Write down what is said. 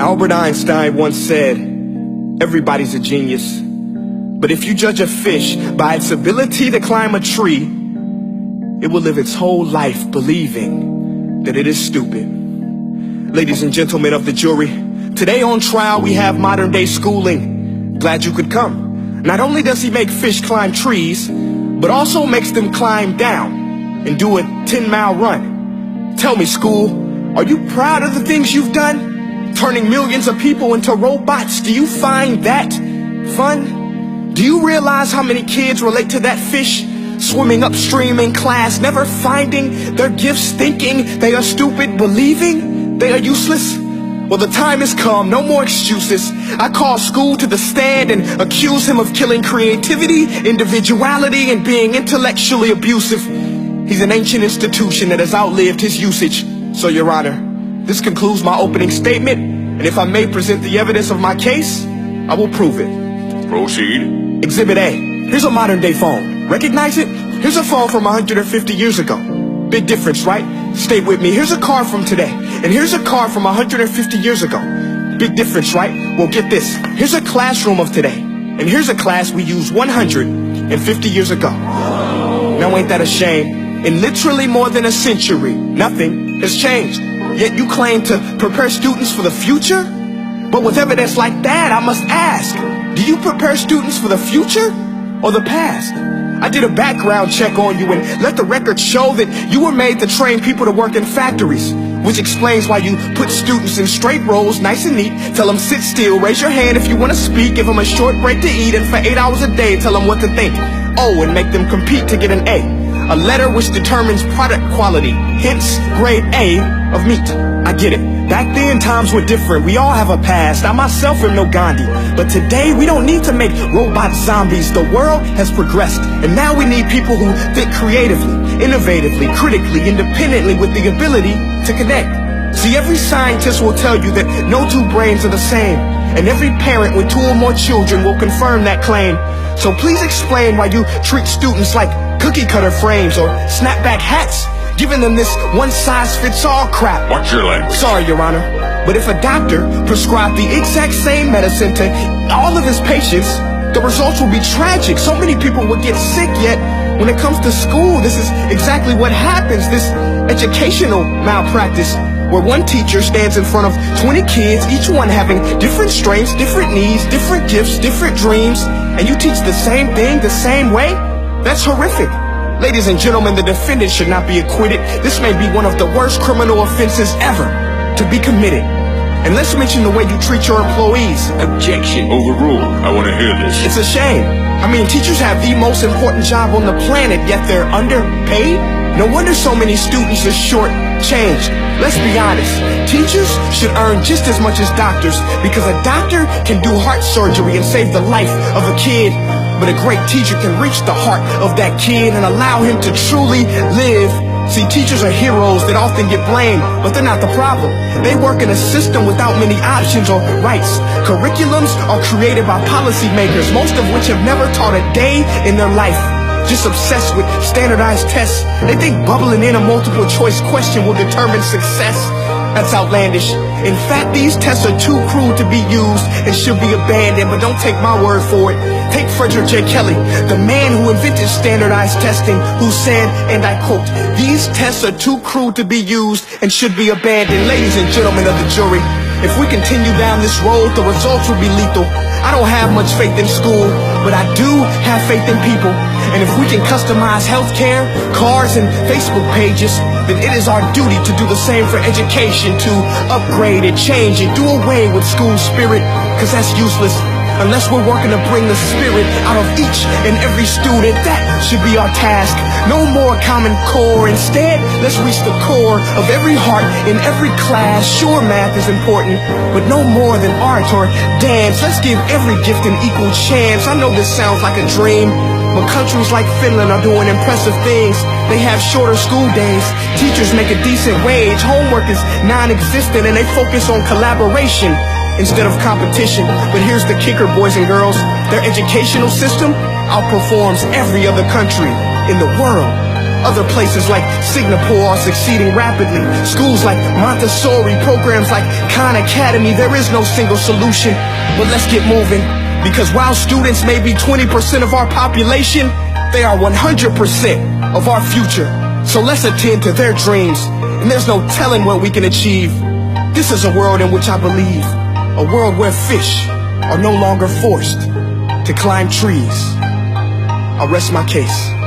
Albert Einstein once said, everybody's a genius. But if you judge a fish by its ability to climb a tree, it will live its whole life believing that it is stupid. Ladies and gentlemen of the jury, today on trial we have modern day schooling. Glad you could come. Not only does he make fish climb trees, but also makes them climb down and do a 10-mile run. Tell me, school, are you proud of the things you've done? Turning millions of people into robots, do you find that fun? Do you realize how many kids relate to that fish? Swimming upstream in class, never finding their gifts, thinking they are stupid, believing they are useless? Well, the time has come, no more excuses. I call school to the stand and accuse him of killing creativity, individuality, and being intellectually abusive. He's an ancient institution that has outlived his usage. So, Your Honor, this concludes my opening statement, and if I may present the evidence of my case, I will prove it. Proceed. Exhibit A. Here's a modern day phone. Recognize it? Here's a phone from 150 years ago. Big difference, right? Stay with me. Here's a car from today. And here's a car from 150 years ago. Big difference, right? Well, get this. Here's a classroom of today. And here's a class we used 150 years ago. Now ain't that a shame? In literally more than a century, nothing has changed. Yet you claim to prepare students for the future? But with evidence like that, I must ask, do you prepare students for the future or the past? I did a background check on you and let the record show that you were made to train people to work in factories, which explains why you put students in straight rows, nice and neat, tell them sit still, raise your hand if you want to speak, give them a short break to eat, and for 8 hours a day tell them what to think. Oh, and make them compete to get an A letter which determines product quality, hence grade A of meat. I get it. Back then, times were different. We all have a past. I myself am no Gandhi. But today, we don't need to make robot zombies. The world has progressed. And now we need people who think creatively, innovatively, critically, independently, with the ability to connect. See, every scientist will tell you that no two brains are the same. And every parent with 2 or more children will confirm that claim. So please explain why you treat students like cookie cutter frames or snapback hats, giving them this one-size-fits-all crap. Watch your language. Sorry, Your Honor, but if a doctor prescribed the exact same medicine to all of his patients, the results will be tragic. So many people will get sick, yet when it comes to school, this is exactly what happens, this educational malpractice, where one teacher stands in front of 20 kids, each one having different strengths, different needs, different gifts, different dreams, and you teach the same thing the same way? That's horrific. Ladies and gentlemen, the defendant should not be acquitted. This may be one of the worst criminal offenses ever to be committed. And let's mention the way you treat your employees. Objection. Overruled. I want to hear this. It's a shame. I mean, teachers have the most important job on the planet, yet they're underpaid? No wonder so many students are short-changed. Let's be honest. Teachers should earn just as much as doctors, because a doctor can do heart surgery and save the life of a kid. But a great teacher can reach the heart of that kid and allow him to truly live. See, teachers are heroes that often get blamed, but they're not the problem. They work in a system without many options or rights. Curriculums are created by policymakers, most of which have never taught a day in their life. Just obsessed with standardized tests. They think bubbling in a multiple choice question will determine success. That's outlandish. In fact, these tests are too cruel to be used and should be abandoned, but don't take my word for it. Take Frederick J. Kelly, the man who invented standardized testing, who said, and I quote, "These tests are too cruel to be used and should be abandoned." Ladies and gentlemen of the jury, if we continue down this road, the results will be lethal. I don't have much faith in school, but I do have faith in people. And if we can customize healthcare, cars, and Facebook pages, then it is our duty to do the same for education, to upgrade and change and do away with school spirit, because that's useless. Unless we're working to bring the spirit out of each and every student, that should be our task. No more Common Core. Instead, let's reach the core of every heart in every class. Sure, math is important, but no more than art or dance. Let's give every gift an equal chance. I know this sounds like a dream, but countries like Finland are doing impressive things. They have shorter school days, teachers make a decent wage, homework is non-existent, and they focus on collaboration instead of competition. But here's the kicker, boys and girls. Their educational system outperforms every other country in the world. Other places like Singapore are succeeding rapidly. Schools like Montessori, programs like Khan Academy, there is no single solution. But let's get moving, because while students may be 20% of our population, they are 100% of our future. So let's attend to their dreams, and there's no telling what we can achieve. This is a world in which I believe, a world where fish are no longer forced to climb trees. I'll rest my case.